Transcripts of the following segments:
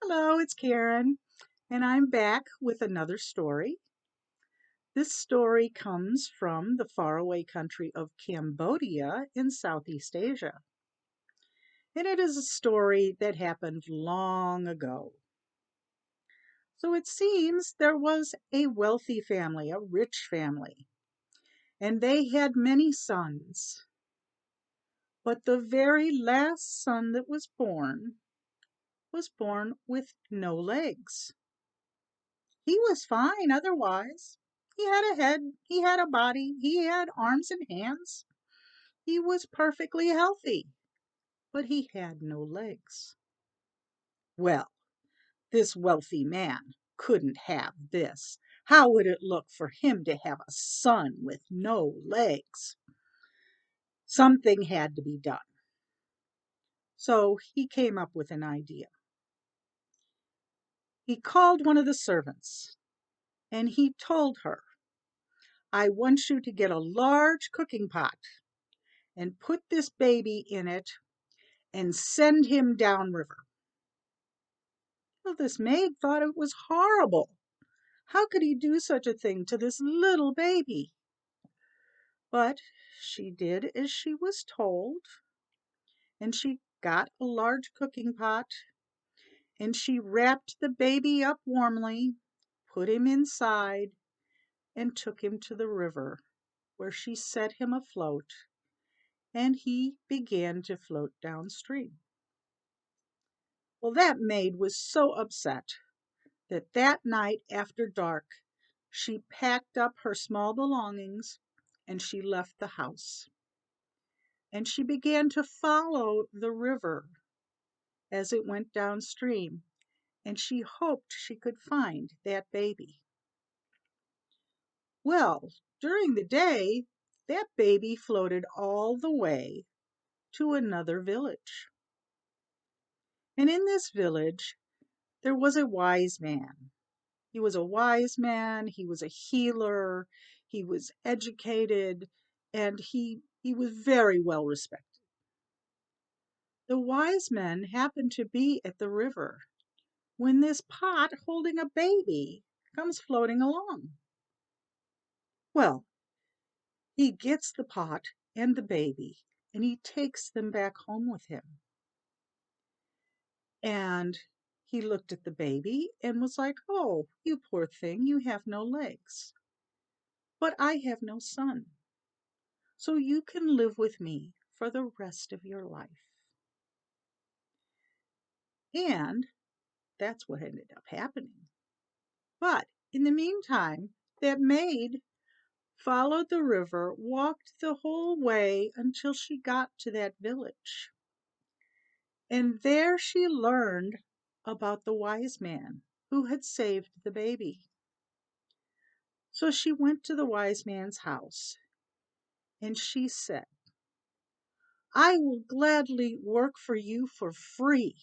Hello, it's Karen, and I'm back with another story. This story comes from the faraway country of Cambodia in Southeast Asia. And it is a story that happened long ago. So it seems there was a wealthy family, a rich family, and they had many sons. But the very last son that was born with no legs. He was fine otherwise. He had a head, he had a body, he had arms and hands. He was perfectly healthy, but he had no legs. Well, this wealthy man couldn't have this. How would it look for him to have a son with no legs? Something had to be done. So he came up with an idea. He called one of the servants and he told her, I want you to get a large cooking pot and put this baby in it and send him downriver. Well, this maid thought it was horrible. How could he do such a thing to this little baby? But she did as she was told, and she got a large cooking pot, and she wrapped the baby up warmly, put him inside, and took him to the river, where she set him afloat, and he began to float downstream. Well, that maid was so upset that night after dark she packed up her small belongings and she left the house. And she began to follow the river as it went downstream, and she hoped she could find that baby. Well, during the day, that baby floated all the way to another village. And in this village, there was a wise man. He was a wise man, he was a healer, he was educated, and he was very well respected. The wise man happened to be at the river when this pot holding a baby comes floating along. Well, he gets the pot and the baby and he takes them back home with him. And he looked at the baby and was like, oh, you poor thing, you have no legs. But I have no son. So you can live with me for the rest of your life. And that's what ended up happening. But in the meantime, that maid followed the river, walked the whole way until she got to that village. And there she learned about the wise man who had saved the baby. So she went to the wise man's house and she said, I will gladly work for you for free.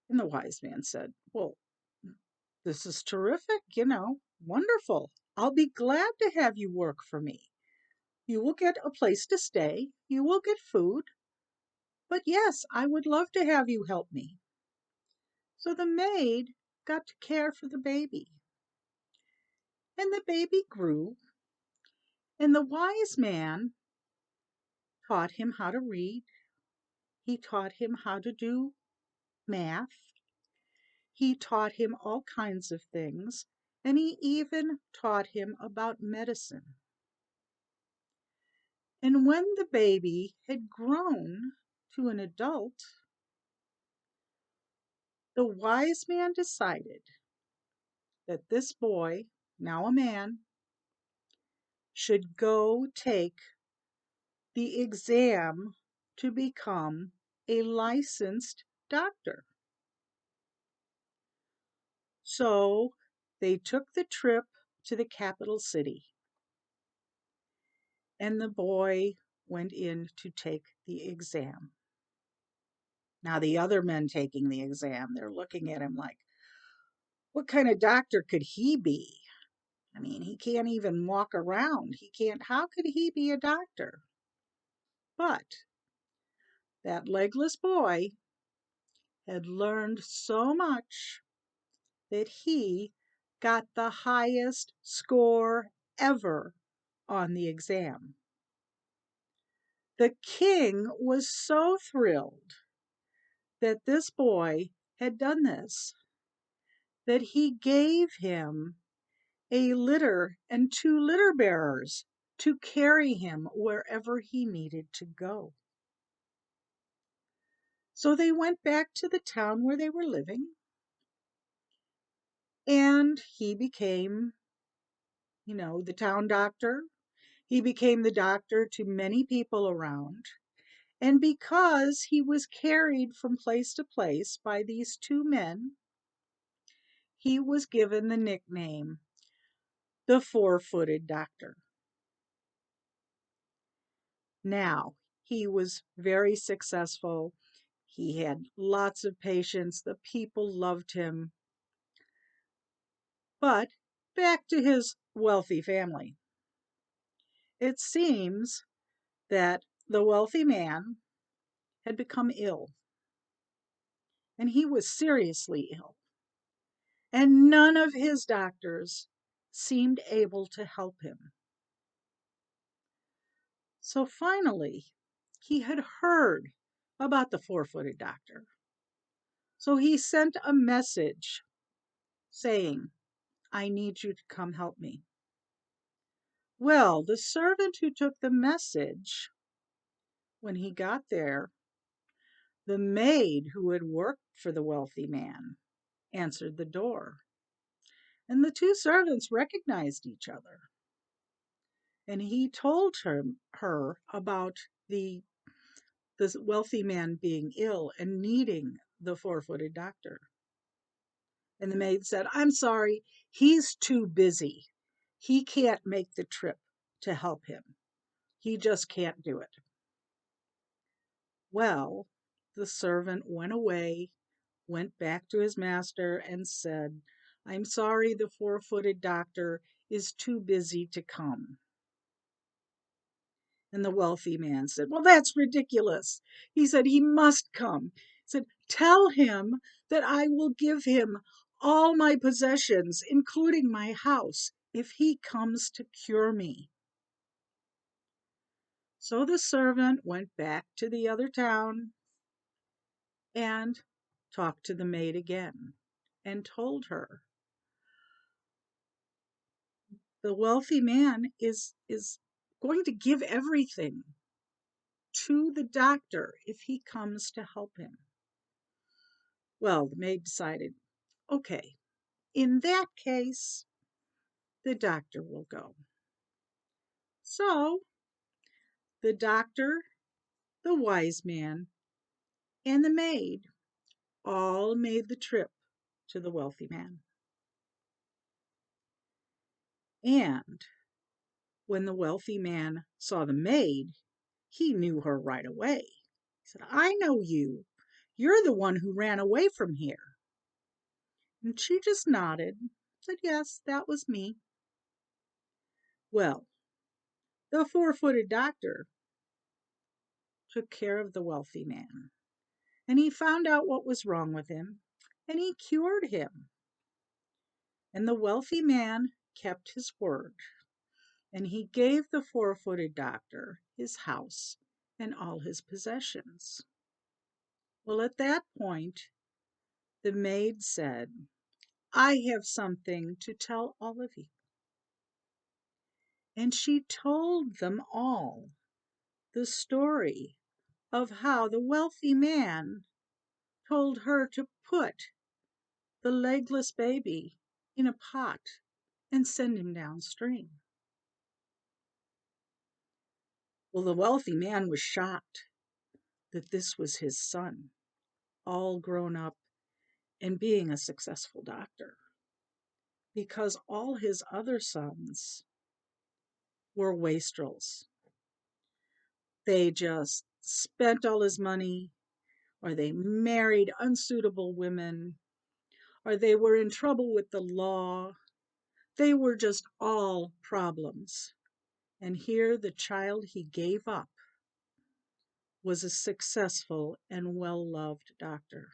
And the wise man said, well, this is terrific, wonderful. I'll be glad to have you work for me. You will get a place to stay, you will get food, but yes, I would love to have you help me. So the maid got to care for the baby, and the baby grew, and the wise man taught him how to read, he taught him how to do math, he taught him all kinds of things, and he even taught him about medicine. And when the baby had grown to an adult, the wise man decided that this boy, now a man, should go take the exam to become a licensed doctor. So they took the trip to the capital city, and the boy went in to take the exam. Now, the other men taking the exam, they're looking at him like, what kind of doctor could he be? I mean, he can't even walk around. How could he be a doctor? But that legless boy, had learned so much that he got the highest score ever on the exam. The king was so thrilled that this boy had done this that he gave him a litter and 2 litter bearers to carry him wherever he needed to go. So they went back to the town where they were living, and he became, the town doctor. He became the doctor to many people around. And because he was carried from place to place by these 2 men, he was given the nickname the Four-Footed Doctor. Now, he was very successful. He had lots of patients. The people loved him. But back to his wealthy family. It seems that the wealthy man had become ill, and he was seriously ill, and none of his doctors seemed able to help him. So finally, he had heard about the Four-Footed Doctor. So he sent a message saying, I need you to come help me. Well, the servant who took the message, when he got there, the maid who had worked for the wealthy man answered the door. And the 2 servants recognized each other. And he told her about the wealthy man being ill and needing the Four-Footed Doctor. And the maid said, I'm sorry, he's too busy. He can't make the trip to help him. He just can't do it. Well, the servant went away, went back to his master, and said, I'm sorry, the Four-Footed Doctor is too busy to come. And the wealthy man said, well, that's ridiculous. He said, he must come. He said, tell him that I will give him all my possessions, including my house, if he comes to cure me. So the servant went back to the other town and talked to the maid again and told her, the wealthy man is going to give everything to the doctor if he comes to help him. Well, the maid decided, okay, in that case, the doctor will go. So the doctor, the wise man, and the maid all made the trip to the wealthy man. And when the wealthy man saw the maid, he knew her right away. He said, I know you. You're the one who ran away from here. And she just nodded, said, yes, that was me. Well, the Four-Footed Doctor took care of the wealthy man, and he found out what was wrong with him, and he cured him. And the wealthy man kept his word, and he gave the Four-Footed Doctor his house and all his possessions. Well, at that point, the maid said, I have something to tell all of you. And she told them all the story of how the wealthy man told her to put the legless baby in a pot and send him downstream. Well, the wealthy man was shocked that this was his son, all grown up and being a successful doctor, because all his other sons were wastrels. They just spent all his money, or they married unsuitable women, or they were in trouble with the law. They were just all problems. And here the child he gave up was a successful and well-loved doctor.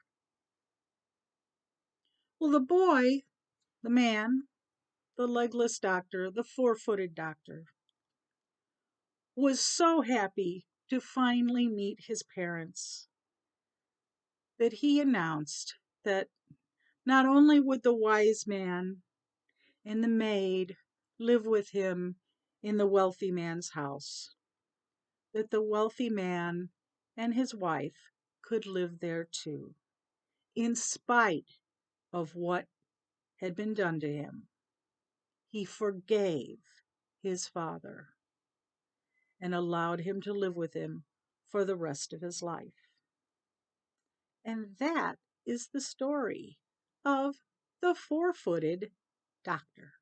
Well, the boy, the man, the legless doctor, the four-footed doctor, was so happy to finally meet his parents that he announced that not only would the wise man and the maid live with him in the wealthy man's house, that the wealthy man and his wife could live there too, in spite of what had been done to him. He forgave his father and allowed him to live with him for the rest of his life. And that is the story of the four-footed doctor.